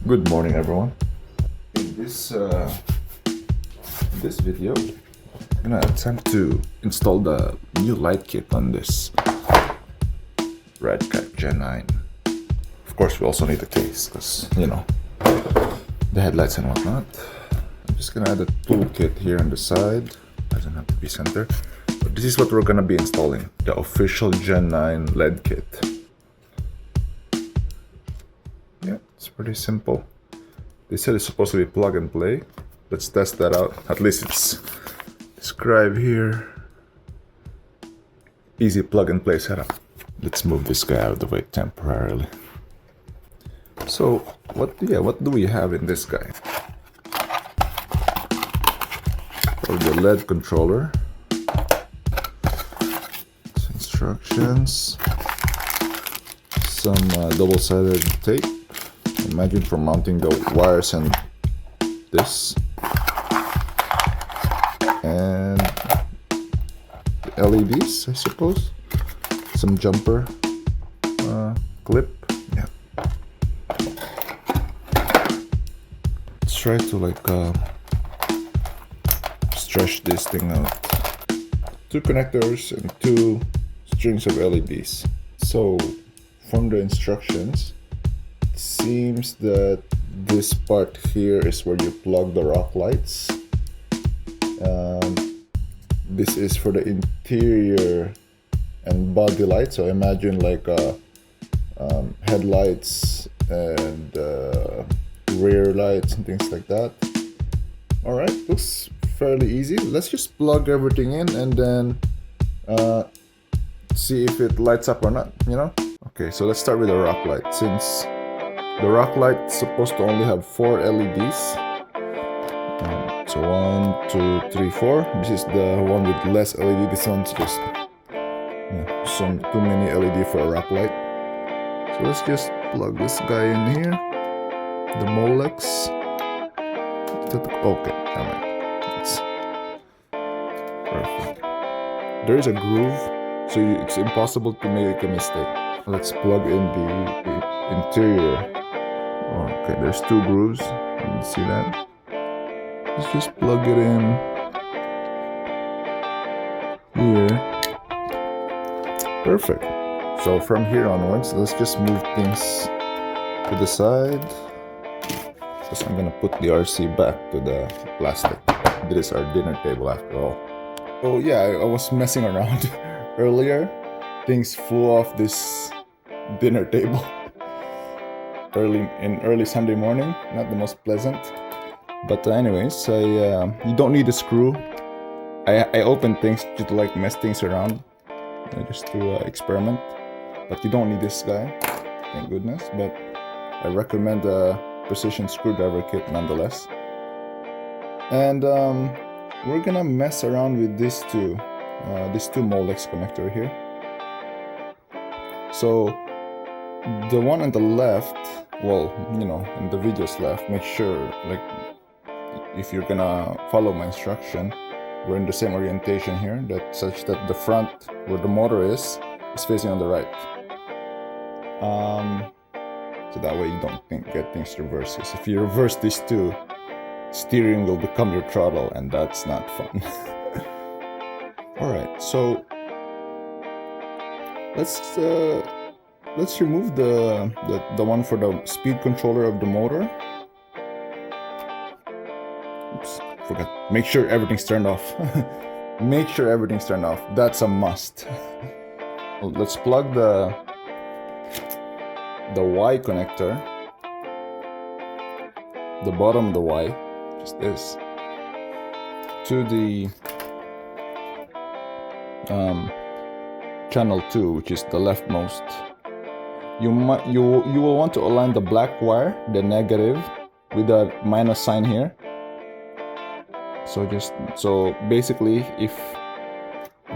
Good morning, everyone. In this video, I'm gonna attempt to install the new light kit on this Redcat Gen 9. Of course, we also need a case because the headlights and whatnot. I'm just gonna add a toolkit here on the side. Doesn't have to be center. But this is what we're gonna be installing: the official Gen 9 LED kit. Yeah, it's pretty simple. They said it's supposed to be plug and play. Let's test that out. At least it's described here. Easy plug and play setup. Let's move this guy out of the way temporarily. So what do we have in this guy? Probably the LED controller. Some instructions. Some double-sided tape. Imagine for mounting the wires and this, and the LEDs, I suppose. Some jumper clip. Yeah. Let's try to stretch this thing out. 2 connectors and 2 strings of LEDs. So from the instructions, seems that this part here is where you plug the rock lights. This is for the interior and body lights, so imagine headlights and rear lights and things like that. Alright, looks fairly easy. Let's just plug everything in and then see if it lights up or not, Okay, so let's start with the rock light. Since the rock light is supposed to only have 4 LEDs. So 1, 2, 3, 4. This is the one with less LED. This one's just too many LED for a rock light. So let's just plug this guy in here. The Molex. Okay, alright. It's perfect. There is a groove, so it's impossible to make a mistake. Let's plug in the interior. Okay, there's 2 grooves. You can see that. Let's just plug it in here. Perfect. So from here onwards, let's just move things to the side. So I'm gonna put the RC back to the plastic. This is our dinner table after all. Oh yeah, I was messing around earlier. Things flew off this dinner table. Early Sunday morning, not the most pleasant, but anyways, you don't need a screw. I open things just to mess things around, just to experiment, but you don't need this guy, thank goodness. But I recommend a precision screwdriver kit nonetheless. And we're gonna mess around with these two Molex connector here. So the one on the left, in the videos left, make sure, if you're gonna follow my instruction, we're in the same orientation here, such that the front, where the motor is facing on the right. So that way you don't get things reversed. Because if you reverse these two, steering will become your throttle, and that's not fun. Alright, so let's remove the one for the speed controller of the motor. Oops, forgot. Make sure everything's turned off. Make sure everything's turned off. That's a must. Let's plug the Y connector, the bottom of the Y, just this, to the channel 2, which is the leftmost. You will want to align the black wire, the negative, with the minus sign here. So basically, if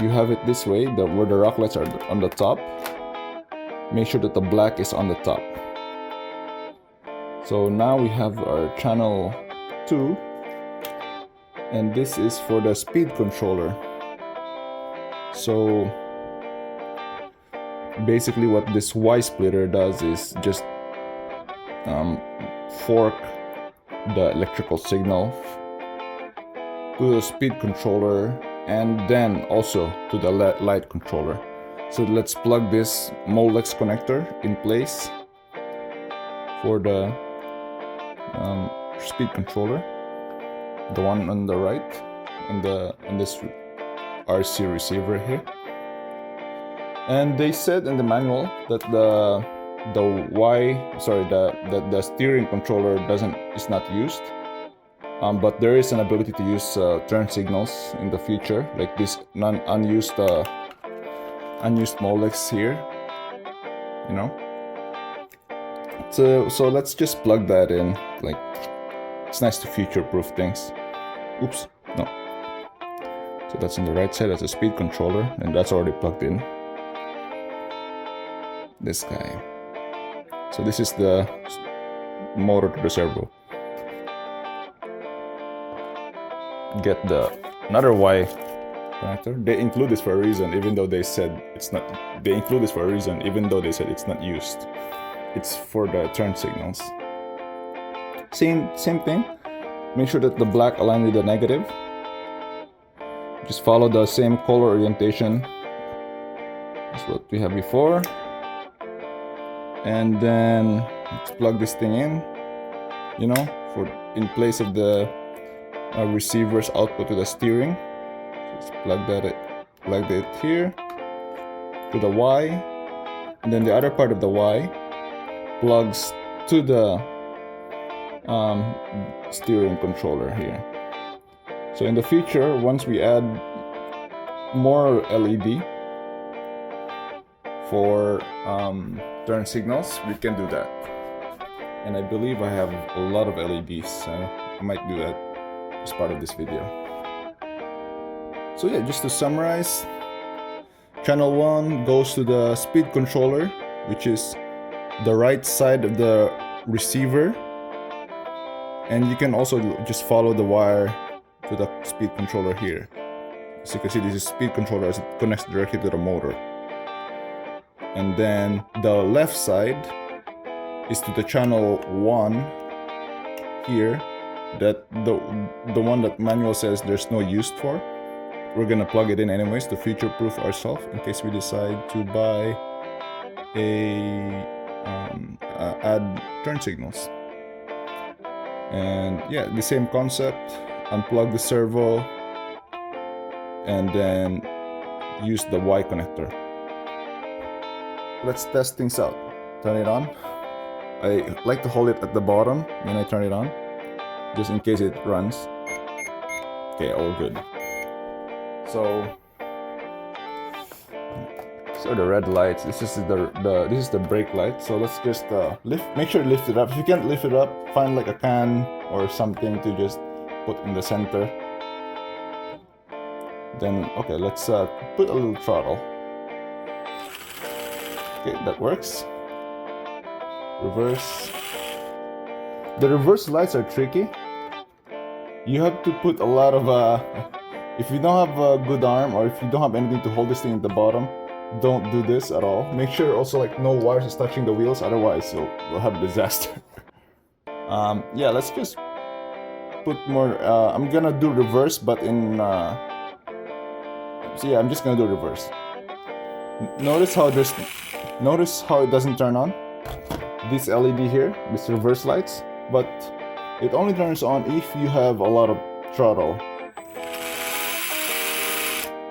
you have it this way, where the rock lights are on the top, make sure that the black is on the top. So now we have our channel 2, and this is for the speed controller. So basically what this Y splitter does is just fork the electrical signal to the speed controller and then also to the light controller. So let's plug this Molex connector in place for the speed controller, the one on the right, and this RC receiver here. And they said in the manual that the steering controller is not used, but there is an ability to use turn signals in the future, like this unused Molex here, you know. So let's just plug that in. Like, it's nice to future-proof things. Oops, no. So that's on the right side. That's a speed controller, and that's already plugged in. This guy. So this is the motor to the servo. Get another Y connector. They include this for a reason, even though they said it's not. They include this for a reason, even though they said it's not used. It's for the turn signals. Same thing. Make sure that the black align with the negative. Just follow the same color orientation as what we have before. And then let's plug this thing in, you know, in place of the receiver's output to the steering. Just plug it here to the Y, and then the other part of the Y plugs to the steering controller here. So in the future, once we add more LED for turn signals, we can do that. And I believe I have a lot of LEDs, so I might do that as part of this video. So yeah, just to summarize, channel 1 goes to the speed controller, which is the right side of the receiver, and you can also just follow the wire to the speed controller here. As you can see, this is speed controller as it connects directly to the motor. And then the left side is to the channel 1 here, that the one that manual says there's no use for. We're gonna plug it in anyways to future-proof ourselves in case we decide to buy add turn signals. And yeah, the same concept. Unplug the servo and then use the Y connector. Let's test things out. Turn it on. I like to hold it at the bottom when I turn it on, just in case it runs. Okay, all good. So the red lights. This is the brake light. So let's just make sure to lift it up. If you can't lift it up, find like a can or something to just put in the center. Then okay, let's put a little throttle. Okay, that works. Reverse. The reverse lights are tricky. You have to put a lot of if you don't have a good arm, or if you don't have anything to hold this thing at the bottom, don't do this at all. Make sure also like no wires is touching the wheels, otherwise we'll have a disaster. Yeah, let's just put more. I'm gonna do reverse, but in so yeah, I'm just gonna do reverse. Notice how it doesn't turn on. This LED here, this reverse lights, but it only turns on if you have a lot of throttle.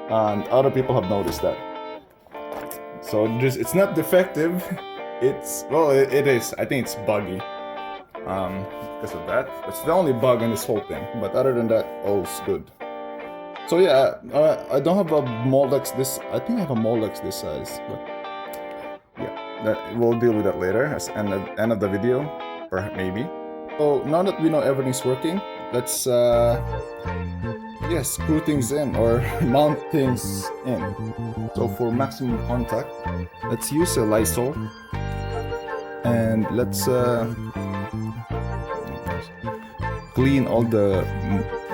And other people have noticed that. So it's not defective. It is. I think it's buggy. Because of that. That's the only bug in this whole thing. But other than that, all's good. So yeah, I don't have a Molex this. I think I have a Molex this size, but yeah, we'll deal with that later as end of the video, perhaps maybe. So now that we know everything's working, let's screw things in or mount things in. So for maximum contact, let's use a Lysol and let's clean all the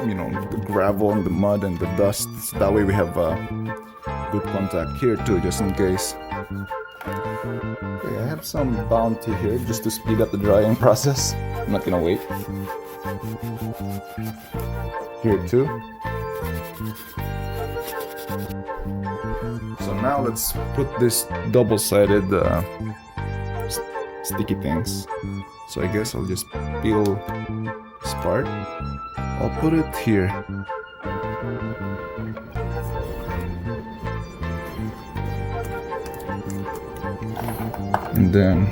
the gravel and the mud and the dust. So that way we have good contact here too, just in case. Okay, I have some Bounty here just to speed up the drying process. I'm not gonna wait. Here too. So now let's put this double-sided sticky things. So I guess I'll just peel this part. I'll put it here. And then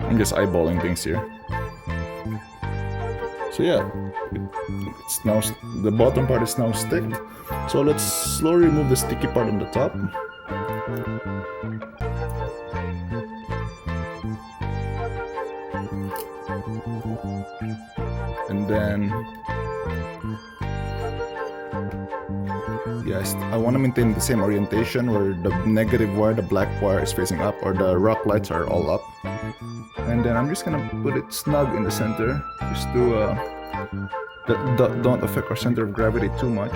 I'm just eyeballing things here. So yeah, it's now the bottom part is now sticked. So let's slowly remove the sticky part on the top. And then yes, I want to maintain the same orientation where the negative wire, the black wire is facing up, or the rock lights are all up. And then I'm just gonna put it snug in the center, just to don't affect our center of gravity too much.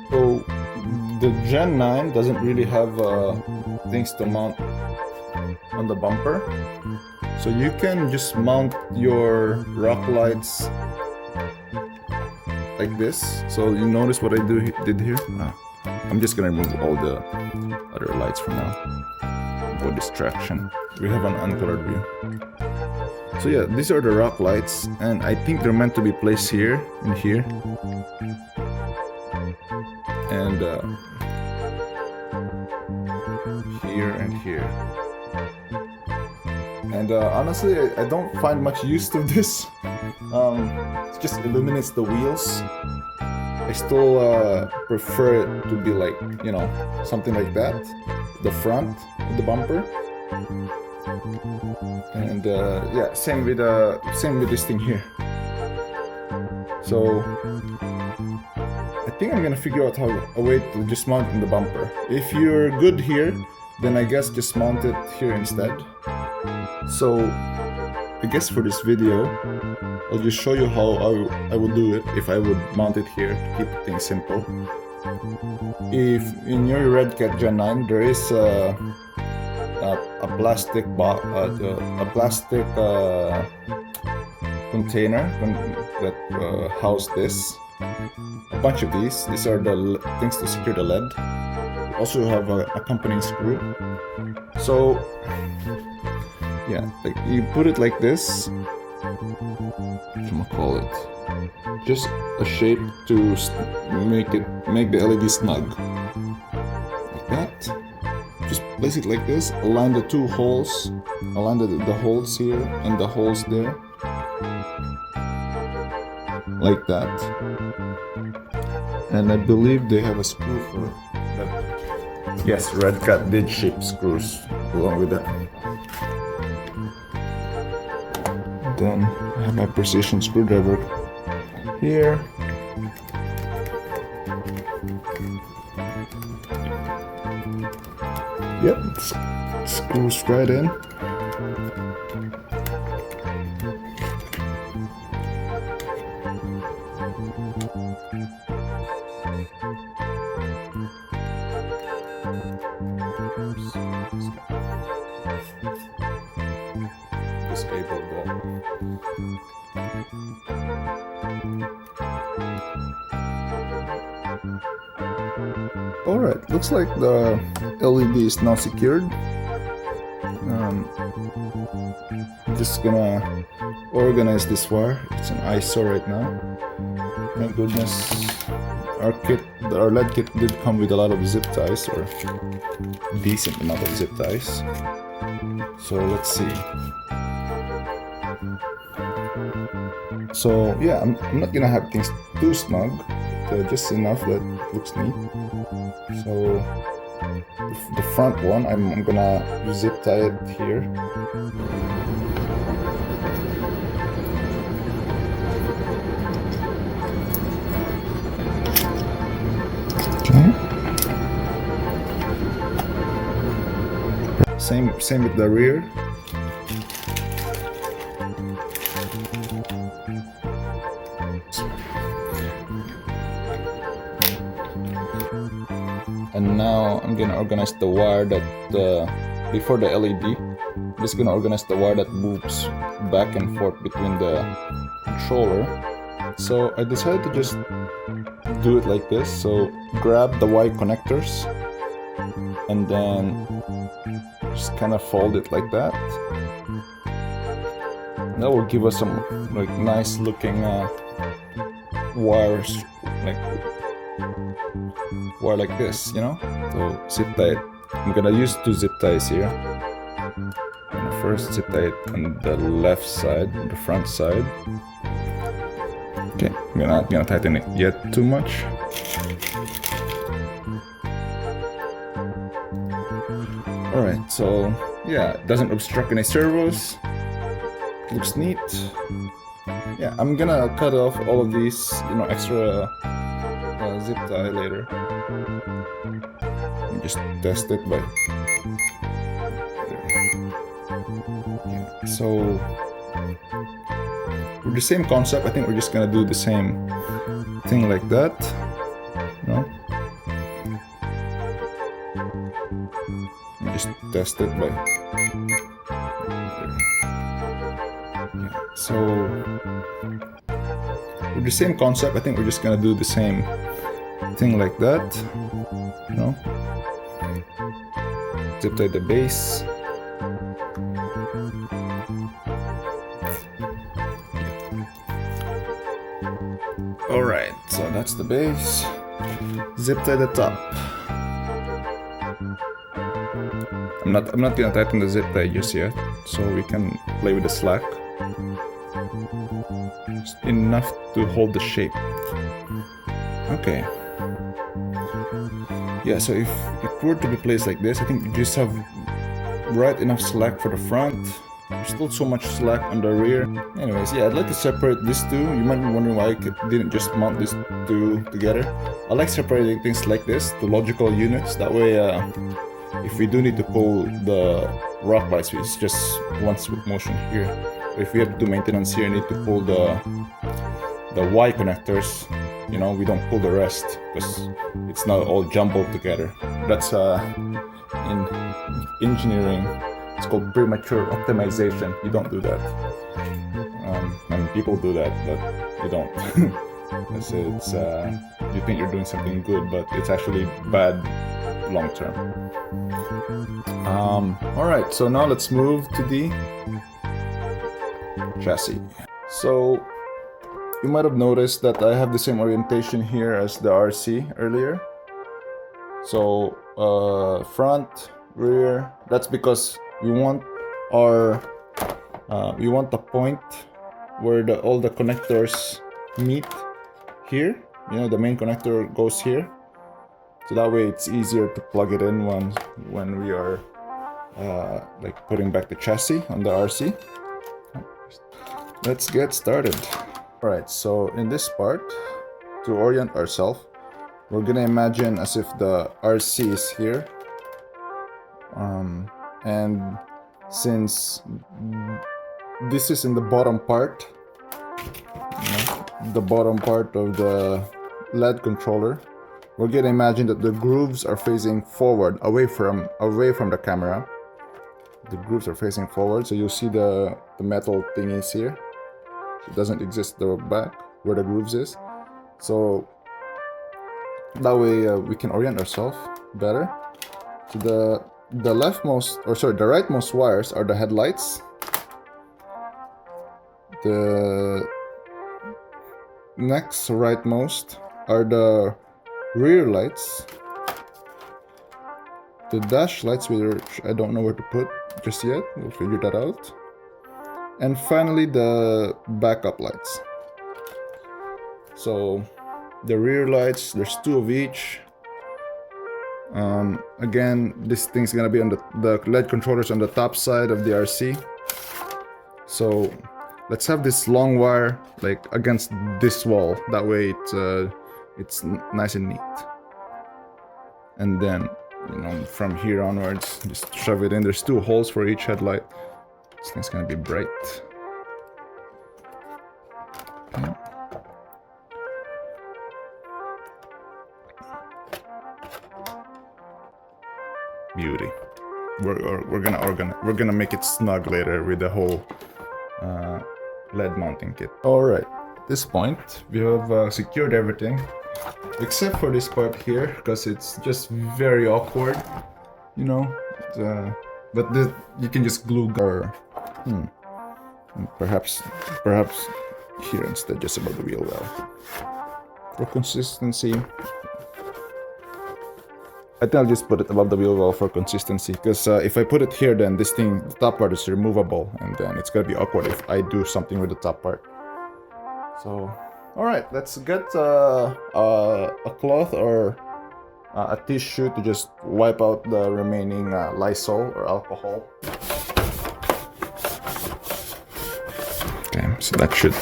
So the Gen 9 doesn't really have things to mount on the bumper, so you can just mount your rock lights like this. So you notice what I did here? I'm just gonna remove all the other lights for now. For distraction. We have an uncolored view. So yeah, these are the rock lights, and I think they're meant to be placed here and here. And here and here. And honestly, I don't find much use to this. It just illuminates the wheels. I still prefer it to be like, you know, something like that. The front of the bumper. And yeah, same with this thing here. So I think I'm gonna figure out a way to just mount in the bumper. If you're good here, then I guess just mount it here instead. So I guess for this video, I'll just show you how I would do it if I would mount it here to keep things simple. If in your Redcat Gen 9 there is a plastic container that house this, a bunch of these are the things to secure the lead. Also have a accompanying screw. So yeah, like you put it like this. What am I call it? Just a shape to make the LED snug. Like that. Just place it like this. Align the two holes. Align the holes here and the holes there. Like that. And I believe they have a screw for that. Yes, Redcat did ship screws along with that. Then I have my precision screwdriver here. Yep, it screws right in. Disable that. Alright, looks like the LED is now secured. I'm just gonna organize this wire. It's an eyesore right now. Thank goodness our LED kit did come with a lot of zip ties, or decent amount of zip ties. So let's see. So yeah, I'm not gonna have things too snug, just enough that it looks neat. So the front one, I'm gonna zip tie it here. Okay. Same with the rear. And now I'm gonna organize the wire that before the LED, I'm just gonna organize the wire that moves back and forth between the controller. So I decided to just do it like this. So grab the Y connectors and then just kind of fold it like that. That will give us some like nice looking wires, like wire like this, you know. So zip tie it. I'm gonna use 2 zip ties here. First zip tie it on the left side, the front side. Okay, I'm not gonna tighten it yet too much. Alright, so yeah, it doesn't obstruct any servos. Looks neat. Yeah, I'm gonna cut off all of these, you know, extra zip tie later. And just test it by. Yeah, so with the same concept, I think we're just gonna do the same thing like that. You know? And just test it by. Yeah, so with the same concept, I think we're just gonna do the same thing like that. You know? Zip tie the base. Alright, so that's the base. Zip tie the top. I'm not gonna tighten the zip tie just yet, so we can play with the slack. Just enough to hold the shape. Okay. Yeah, so if it were to be placed like this, I think you just have right enough slack for the front. There's still so much slack on the rear. Anyways, yeah, I'd like to separate these two. You might be wondering why I didn't just mount these two together. I like separating things like this to logical units. That way, if we do need to pull the rock lights, it's just one smooth motion here. But if we have to do maintenance here, need to pull the Y connectors, you know, we don't pull the rest because it's not all jumbled together. That's in engineering, it's called premature optimization. You don't do that. I mean, people do that, but you don't. It's you think you're doing something good, but it's actually bad long term. Alright, so now let's move to the chassis. So you might have noticed that I have the same orientation here as the RC earlier. So front, rear, that's because we want the point where all the connectors meet here. You know, the main connector goes here. So that way it's easier to plug it in when we are like putting back the chassis on the RC. Let's get started. Alright, so in this part, to orient ourselves, we're gonna imagine as if the RC is here. And since this is in the bottom part, you know, the bottom part of the LED controller, we're gonna imagine that the grooves are facing forward, away from the camera. The grooves are facing forward, so you'll see the metal thingies here. It doesn't exist the back where the grooves is. So that way we can orient ourselves better. So the rightmost wires are the headlights. The next rightmost are the rear lights. The dash lights, which I don't know where to put just yet. We'll figure that out. And finally, the backup lights. So the rear lights, there's 2 of each. Again, this thing's gonna be on the LED controllers on the top side of the RC. So let's have this long wire like against this wall. That way it's nice and neat. And then, you know, from here onwards, just shove it in. There's 2 holes for each headlight. This thing's gonna be bright. Okay. Beauty. we're gonna make it snug later with the whole LED mounting kit. All right, at this point we have secured everything except for this part here, because it's just very awkward, you know. But you can just glue or perhaps here instead, just above the wheel well. For consistency, I think I'll just put it above the wheel well for consistency, because if I put it here, then this thing, the top part is removable, and then it's gonna be awkward if I do something with the top part. So, alright, let's get a cloth or a tissue to just wipe out the remaining Lysol or alcohol. Okay, so that should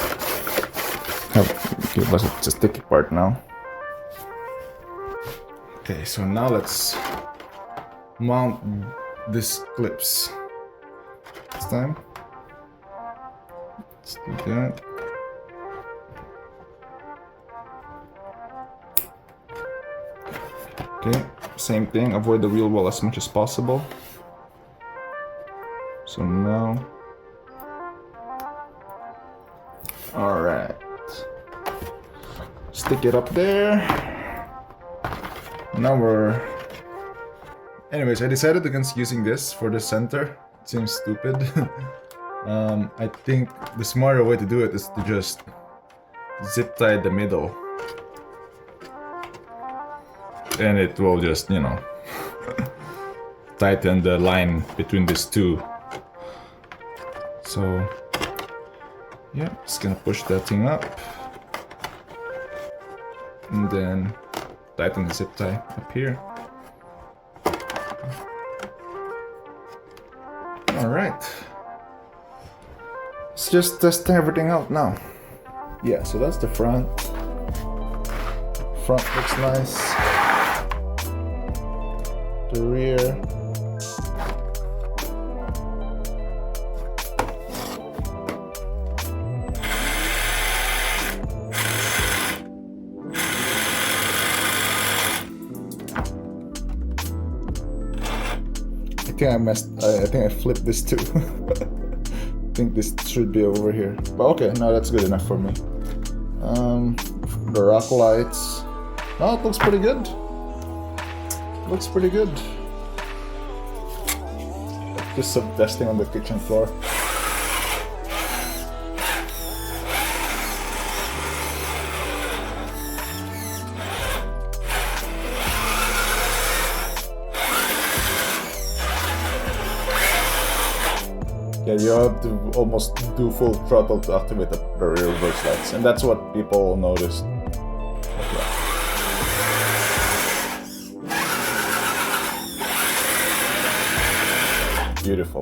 give us a sticky part now. Okay, so now let's mount these clips. This time, let's do that. Okay, same thing, avoid the wheel well as much as possible. So now, alright, stick it up there. Now anyways, I decided against using this for the center. It seems stupid. I think the smarter way to do it is to just zip tie the middle. And it will just, you know, tighten the line between these two. So, yeah, just gonna push that thing up. And then tighten the zip tie up here. Alright. Let's just test everything out now. Yeah, so that's the front. Front looks nice. The rear. I think I flipped this too. I think this should be over here. But okay, no, that's good enough for me. The rock lights. Oh, it looks pretty good. Looks pretty good. Just some testing on the kitchen floor. Yeah, you have to almost do full throttle to activate the rear reverse lights, and that's what people noticed. Beautiful.